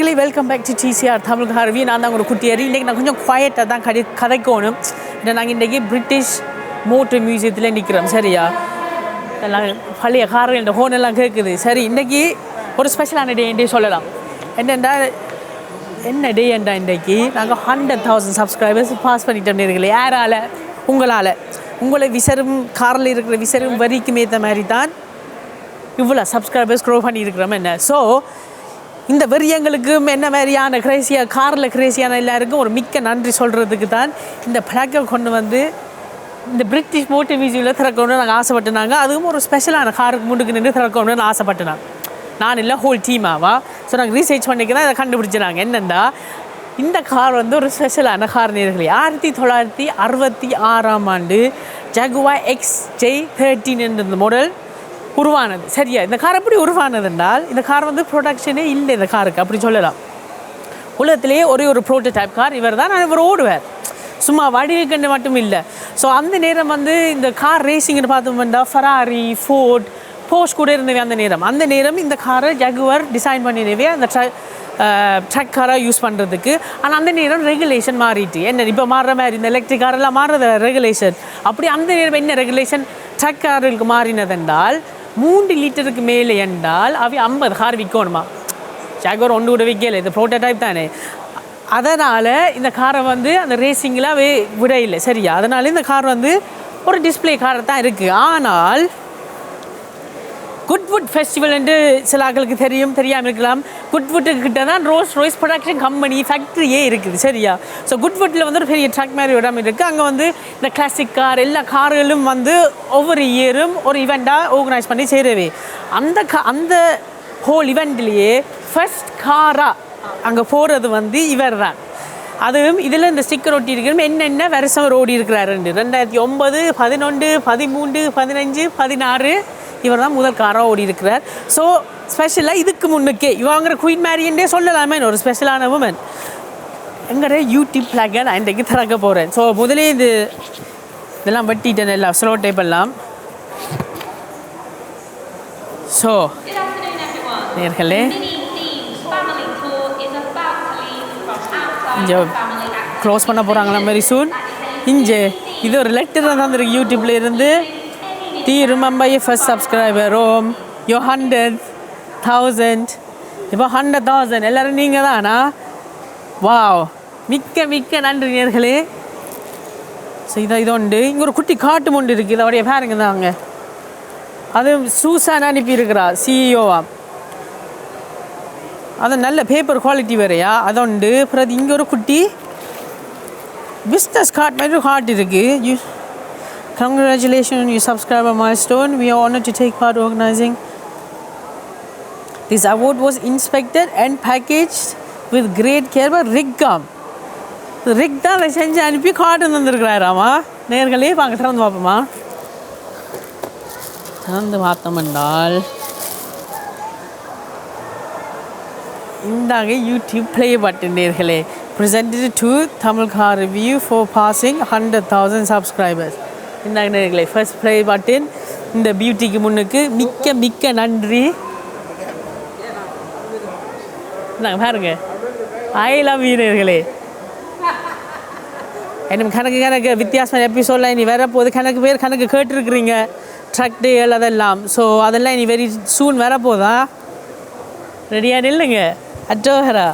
நேயர்களே welcome back to TCR Tamil Harvey. நான் தான் ஒரு குட்டியாரி. இன்றைக்கி நான் கொஞ்சம் குவாய்ட்டாக தான் கதைக்கணும். ஏன்னா நாங்கள் இன்றைக்கி பிரிட்டிஷ் மோட்டர் மியூசியத்தில் நிற்கிறோம். சரியா, எல்லாம் பழைய கார்கள் இந்த ஹோனெல்லாம் கேட்குது. சரி, இன்றைக்கி ஒரு ஸ்பெஷலான டே சொல்லலாம். என்னென்னா என்ன டே என்றா இன்றைக்கி நாங்கள் 100,000 சப்ஸ்கிரைபர்ஸ் பாஸ் பண்ணிட்டோம். நேயர்களே, யாரால்? உங்களால். உங்களை விசரும் காரில் இருக்கிற விசரும் வரிக்கும் ஏற்ற மாதிரி தான் இவ்வளோ சப்ஸ்கிரைபர்ஸ் க்ரோ பண்ணியிருக்கிறோம். என்ன ஸோ இந்த வெறியங்களுக்கு என்ன மாதிரியான கிரேசியாக காரில் கிரேசியான எல்லாருக்கும் ஒரு மிக்க நன்றி சொல்கிறதுக்கு தான் இந்த பிளாக்கை கொண்டு வந்து இந்த பிரிட்டிஷ் மோட்டர் மியூசியமில் திறக்கணும்னு நாங்கள் ஆசைப்பட்டுனாங்க. அதுவும் ஒரு ஸ்பெஷலான காருக்கு முன்னுக்கு நின்று திறக்கணும்னு ஆசைப்பட்டுனாங்க. நான் இல்லை, ஹோல் டீமாவா. ஸோ நாங்கள் ரீசர்ச் பண்ணிக்கிறேன், அதை கண்டுபிடிச்சினாங்க. என்னென்னா இந்த கார் வந்து ஒரு ஸ்பெஷலான கார். நேர்களே, 1966 ஜகுவார் XJ13 என்ற மாடல் உருவானது. சரியா, இந்த கார் எப்படி உருவானது என்றால், இந்த கார் வந்து ப்ரொடக்ஷனே இல்லை இந்த காருக்கு, அப்படி சொல்லலாம். உலகத்திலேயே ஒரு ப்ரோட்டோடைப் கார் இவர் தான். இவர் ஓடுவார், சும்மா வடிவுக்கண்டு மட்டும் இல்லை. ஸோ அந்த நேரம் வந்து இந்த கார் ரேசிங்னு பார்த்தோம்னா ஃபெராரி, ஃபோர்ட், போஷ் கூட இருந்தவே அந்த நேரம் இந்த காரை ஜகுவார் டிசைன் பண்ணினவே அந்த ட்ரக் காராக யூஸ் பண்ணுறதுக்கு. ஆனால் அந்த நேரம் ரெகுலேஷன் மாறிட்டு என்ன இப்போ மாறுற மாதிரி இந்த எலக்ட்ரிக் காரெல்லாம் மாறுறது ரெகுலேஷன். அப்படி அந்த நேரம் என்ன ரெகுலேஷன் ட்ரக் கார்களுக்கு மாறினதென்றால் 3 லிட்டருக்கு மேலே என்றால் அவை 50 கார் விற்கணுமா. ஜாகுவார் ஒன்று கூட விற்கலை, இது ப்ரோட்டோடைப் தானே. அதனால் இந்த காரை வந்து அந்த ரேசிங்கில் விட இல்லை. சரியா, அதனால இந்த கார் வந்து ஒரு டிஸ்பிளே காரை தான் இருக்குது. ஆனால் குட்வுட் ஃபெஸ்டிவல் என்று சில ஆட்களுக்கு தெரியாமல் இருக்கலாம். குட்வுட்டுக்கிட்ட தான் ரோல்ஸ் ப்ரொடக்ஷன் கம்பெனி ஃபேக்ட்ரியே இருக்குது. சரியா, ஸோ குட்வுட்டில் வந்து ஒரு பெரிய ட்ரக் மாதிரி இடம் இருக்குது. அங்கே வந்து இந்த கிளாசிக் கார் எல்லா கார்களும் வந்து ஒவ்வொரு இயரும் ஒரு ஈவெண்ட்டாக ஆர்கனைஸ் பண்ணி செய்கிறவே. அந்த ஹோல் ஈவெண்ட்லேயே ஃபர்ஸ்ட் காராக அங்கே போகிறது வந்து இவர் தான். அதுவும் இதில் இந்த ஸ்டிக்கர் ஒட்டி இருக்கிற என்னென்ன வருஷம் ஓடி இருக்கிறாருண்டு 2009, 11, 13, 15, 16 இவர் தான் முதல் காராக ஓடி இருக்கிறார். ஸோ ஸ்பெஷலாக இதுக்கு முன்னுக்கே இவங்கிற குயின் மேரியன்டே சொல்லலாமே ஒரு ஸ்பெஷலான உமன். எங்களோட யூடியூப் பிளாகை நான் இன்றைக்கு திறக்க போகிறேன். ஸோ முதலே இதெல்லாம் வெட்டிட்டேன், எல்லாம் ஸ்லோ டைப் எல்லாம். ஸோ நேர்களே, இங்கே க்ளோஸ் பண்ண போகிறாங்களா வெரி சூன். இங்கே இது ஒரு லெட்டர் தந்துருக்கு யூடியூப்பில் இருந்து. Do you remember your first subscriber? Your 100,000. இப்போ 100,000 எல்லோரும் நீங்கள் தானா? வாவ், மிக்க நன்றி நேர்களே. ஸோ இது உண்டு. இங்கே ஒரு குட்டி காட்டு முண்டு இருக்குது, இதோடைய பேருங்க தாங்க. அது சூசான் அனுப்பியிருக்கிறா, சிஇஓவா. அது நல்ல பேப்பர் குவாலிட்டி வேறையா, அது உண்டு. அப்புறம் இங்கே ஒரு குட்டி பிஸ்னஸ் கார்டு மாதிரி கார்டு இருக்குது. Congratulations, you subscriber milestone. We are honored to take part organizing. This award was inspected and packaged with great care by Riggam. Rig தான் அதை செஞ்சு அனுப்பி கார்டு வந்துருக்கிறாராமா. நேர்களே வாங்க திறந்து பார்ப்போமா. திறந்து பார்த்தோம் என்றால் இந்தாங்க யூடியூப் ப்ளே பட்டன். நேர்களே, presented to Tamil Car Review for passing 100,000 subscribers. இந்தாங்க நேர்களே, ஃபர்ஸ்ட் ப்ளே பட்டன். இந்த பியூட்டிக்கு முன்னுக்கு மிக்க நன்றி. நாங்கள் பாருங்க, ஐ லவ் யூ நேர்களே. என்ன கணக்கு வித்தியாசமான எபிசோடில் இனி வரப்போகுது. கணக்கு கேட்டுருக்குறீங்க, ட்ரக் டேல் அதெல்லாம். ஸோ அதெல்லாம் இனி வெரி சூன் வரப்போதா. ரெடியாக நில்லுங்க. அட்டோஹரா.